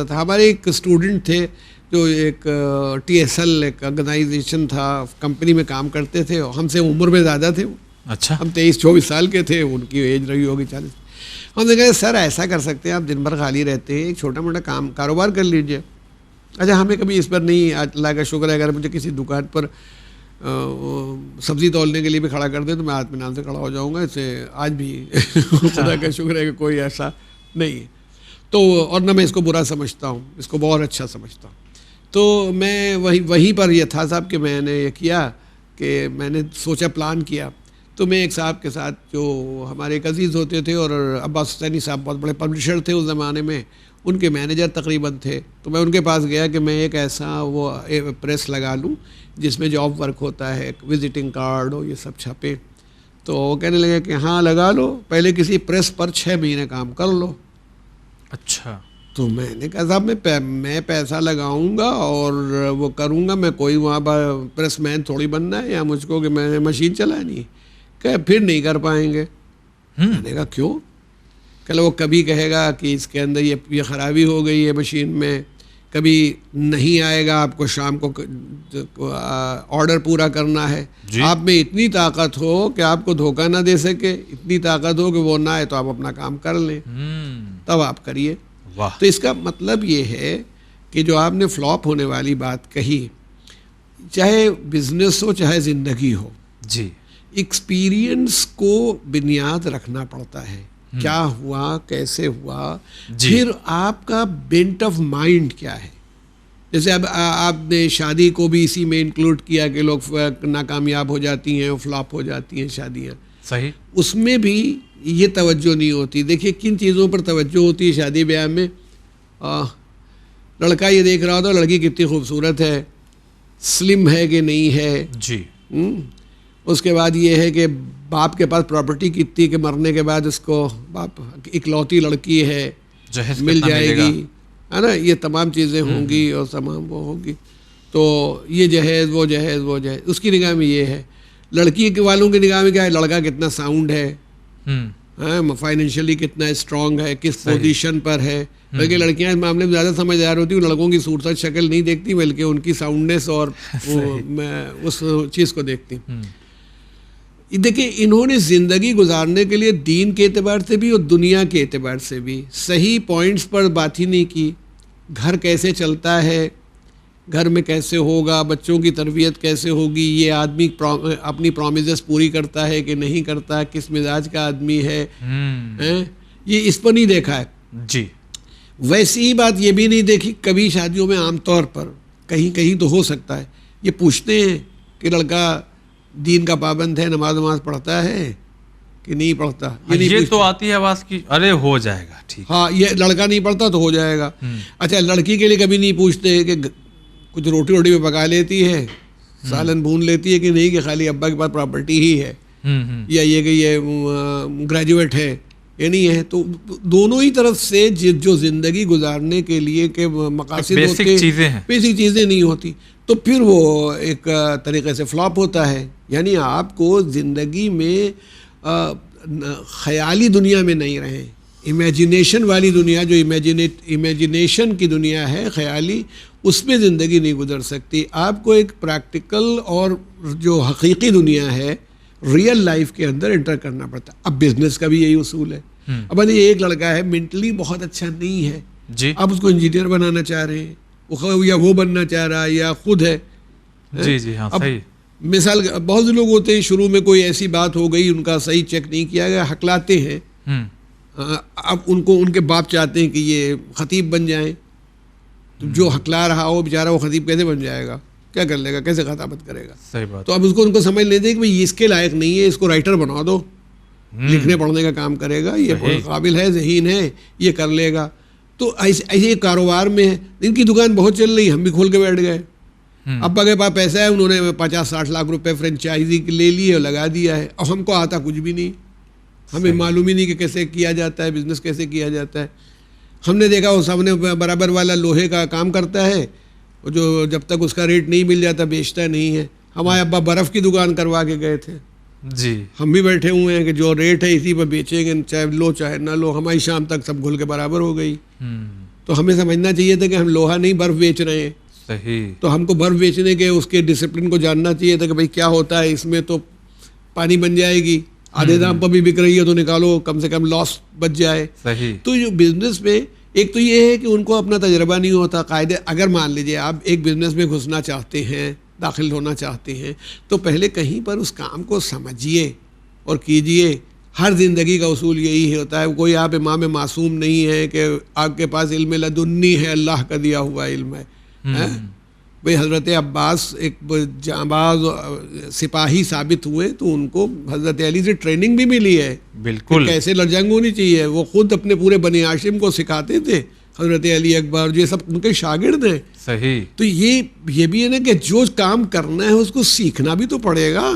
था। हमारे एक स्टूडेंट थे जो एक TSL एक ऑर्गेनाइजेशन था, कंपनी में काम करते थे, हमसे उम्र में ज़्यादा थे वो। अच्छा। हम 23-24 साल के थे, उनकी एज रही होगी 40। हमने कहा सर ऐसा कर सकते हैं, आप दिन भर खाली रहते हैं, एक छोटा मोटा कारोबार कर लीजिए। अच्छा, हमें कभी इस पर नहीं, अल्लाह का शुक्र है, अगर मुझे किसी दुकान पर सब्ज़ी तौलने के लिए भी खड़ा कर दे तो मैं इत्मीनान से खड़ा हो जाऊँगा। इससे आज भी खुदा का शुक्र है कि कोई ऐसा नहीं है। तो और ना मैं इसको बुरा समझता हूँ, इसको बहुत अच्छा समझता हूँ। तो मैं वहीं पर यह था साहब कि मैंने ये किया कि मैंने सोचा, प्लान किया। तो मैं एक साहब के साथ, जो हमारे एक अजीज़ होते थे और अब्बास हुसैनी साहब बहुत बड़े पब्लिशर थे उस ज़माने में, उनके मैनेजर तकरीबन थे। तो मैं उनके पास गया कि मैं एक ऐसा प्रेस लगा लूँ जिसमें जॉब वर्क होता है, विजिटिंग कार्ड हो, ये सब छपे। तो वो कहने लगे कि हाँ लगा लो, पहले किसी प्रेस पर 6 महीने काम कर लो। अच्छा। तो मैंने कहा साहब मैं पैसा लगाऊंगा और वो करूंगा, मैं कोई वहाँ पर प्रेसमैन थोड़ी बनना है या मुझको कि मैंने मशीन चलानी है। कहे फिर नहीं कर पाएंगे। मैंने कहा क्यों? कल वो कभी कहेगा कि इसके अंदर ये ख़राबी हो गई है मशीन में, कभी नहीं आएगा, आपको शाम को ऑर्डर पूरा करना है। आप में इतनी ताकत हो कि आपको धोखा ना दे सके, इतनी ताकत हो कि वो ना आए तो आप अपना काम कर लें, तब आप करिए। तो इसका मतलब ये है कि जो आपने फ्लॉप होने वाली बात कही, चाहे बिजनेस हो चाहे ज़िंदगी हो जी, एक्सपीरियंस को बुनियाद रखना पड़ता है। क्या हुआ, कैसे हुआ, फिर आपका बेंट ऑफ माइंड क्या है। जैसे अब आपने शादी को भी इसी में इंक्लूड किया कि लोग नाकामयाब हो जाती हैं और फ्लॉप हो जाती हैं शादियाँ। सही। उसमें भी ये तवज्जो नहीं होती। देखिए किन चीज़ों पर तवज्जो होती है शादी ब्याह में। लड़का ये देख रहा होता है लड़की कितनी खूबसूरत है, स्लिम है कि नहीं है जी। उसके बाद ये है कि बाप के पास प्रॉपर्टी कितनी कि मरने के बाद उसको बाप इकलौती लड़की है, मिल जाएगी, है ना, ये तमाम चीज़ें होंगी और तमाम वो होगी। तो ये जहेज़ वो जहेज़ वो जहेज़, उसकी निगाह में ये है। लड़की के वालों की निगाह में क्या है, लड़का कितना साउंड है, फाइनेंशियली कितना स्ट्रांग है, किस पोजीशन पर है। बल्कि लड़कियां इस मामले में ज़्यादा समझदार होती हैं, लड़कों की सूरत शक्ल नहीं देखती बल्कि उनकी साउंडनेस और उस चीज़ को देखती। देखिए इन्होंने ज़िंदगी गुजारने के लिए दीन के एतबार से भी और दुनिया के एतबार से भी सही पॉइंट्स पर बात ही नहीं की। घर कैसे चलता है, घर में कैसे होगा, बच्चों की तरबियत कैसे होगी, ये आदमी अपनी प्रॉमिसेस पूरी करता है कि नहीं करता, किस मिजाज का आदमी है, ये इस पर नहीं देखा है जी। वैसी ही बात ये भी नहीं देखी कभी शादियों में। आमतौर पर कहीं कहीं तो हो सकता है, ये पूछते हैं कि लड़का दीन का पाबंद है, नमाज पढ़ता है कि नहीं पढ़ता। ये तो आती है आवाज़ की, अरे हो जाएगा ठीक। हाँ, ये लड़का नहीं पढ़ता तो हो जाएगा। अच्छा, लड़की के लिए कभी नहीं पूछते कि कुछ रोटी में पका लेती है, सालन भून लेती है कि नहीं, कि खाली अब्बा के पास प्रॉपर्टी ही है, या ये कि ये ग्रेजुएट है, ये नहीं है। तो दोनों ही तरफ से जो ज़िंदगी गुजारने के लिए के मकासद होते हैं, बेसिक चीज़ें नहीं होती, तो फिर वो एक तरीक़े से फ्लॉप होता है। यानी आपको ज़िंदगी में ख़याली दुनिया में नहीं रहें, इमेजिनेशन वाली दुनिया, जो इमेजिनेशन की दुनिया है ख़याली, उसमें ज़िंदगी नहीं गुजर सकती। आपको एक प्रैक्टिकल और जो हकीकी दुनिया है, रियल लाइफ के अंदर एंटर करना पड़ता है। अब बिजनेस का भी यही उसूल है। अब ये एक लड़का है, मेंटली बहुत अच्छा नहीं है जी, आप उसको इंजीनियर बनाना चाह रहे हैं, या वो बनना चाह रहा है, या खुद है जी जी हाँ सही। मिसाल बहुत से लोग होते हैं, शुरू में कोई ऐसी बात हो गई, उनका सही चेक नहीं किया गया, हकलाते हैं। अब उनको उनके बाप चाहते हैं कि ये खतीब बन जाएं, तो जो हकला रहा हो बेचारा वो खतीब कैसे बन जाएगा, क्या कर लेगा, कैसे खताबत करेगा। सही बात। तो अब उनको समझ लेते हैं कि भाई इसके लायक नहीं है, इसको राइटर बना दो, लिखने पढ़ने का काम करेगा, ये काबिल है, ज़हीन है, ये कर लेगा। तो ऐसे कारोबार में है, इनकी दुकान बहुत चल रही, हम भी खोल के बैठ गए। अब्बा के पास पैसा है, उन्होंने 50-60 लाख रुपए फ्रेंचाइजी ले लिए और लगा दिया है। अब हमको आता कुछ भी नहीं, हमें मालूम ही नहीं कि कैसे किया जाता है, बिजनेस कैसे किया जाता है। हमने देखा वो सामने बराबर वाला लोहे का काम करता है, जो जब तक उसका रेट नहीं मिल जाता बेचता नहीं है। हमारे अब्बा बर्फ़ की दुकान करवा के गए थे जी, हम भी बैठे हुए हैं कि जो रेट है इसी पर बेचेंगे, चाहे लो चाहे ना लो, हमारी शाम तक सब घुल के बराबर हो गई। तो हमें समझना चाहिए था कि हम लोहा नहीं बर्फ बेच रहे हैं। सही। तो हमको बर्फ बेचने के उसके डिसिप्लिन को जानना चाहिए था कि भाई क्या होता है इसमें, तो पानी बन जाएगी, आधे दाम पर भी बिक रही है तो निकालो, कम से कम लॉस बच जाए। सही। तो जो बिजनेस में एक तो ये है कि उनको अपना तजर्बा नहीं होता कायदे। अगर मान लीजिए आप एक बिजनेस में घुसना चाहते हैं, दाखिल होना चाहते हैं, तो पहले कहीं पर उस काम को समझिए और कीजिए। हर ज़िंदगी का उसूल यही होता है, कोई आप इमाम मासूम नहीं है कि आपके पास इल्म लदुन्नी है, अल्लाह का दिया हुआ इल्म है। भाई हज़रत अब्बास एक जांबाज सिपाही साबित हुए तो उनको हज़रत अली से ट्रेनिंग भी मिली है, बिल्कुल कैसे लड़जंग होनी चाहिए। वो खुद अपने पूरे बनी हाशिम को सिखाते थे, हज़रत अली अकबर, ये सब उनके शागिर्द हैं। सही। तो ये भी है ना कि जो काम करना है उसको सीखना भी तो पड़ेगा।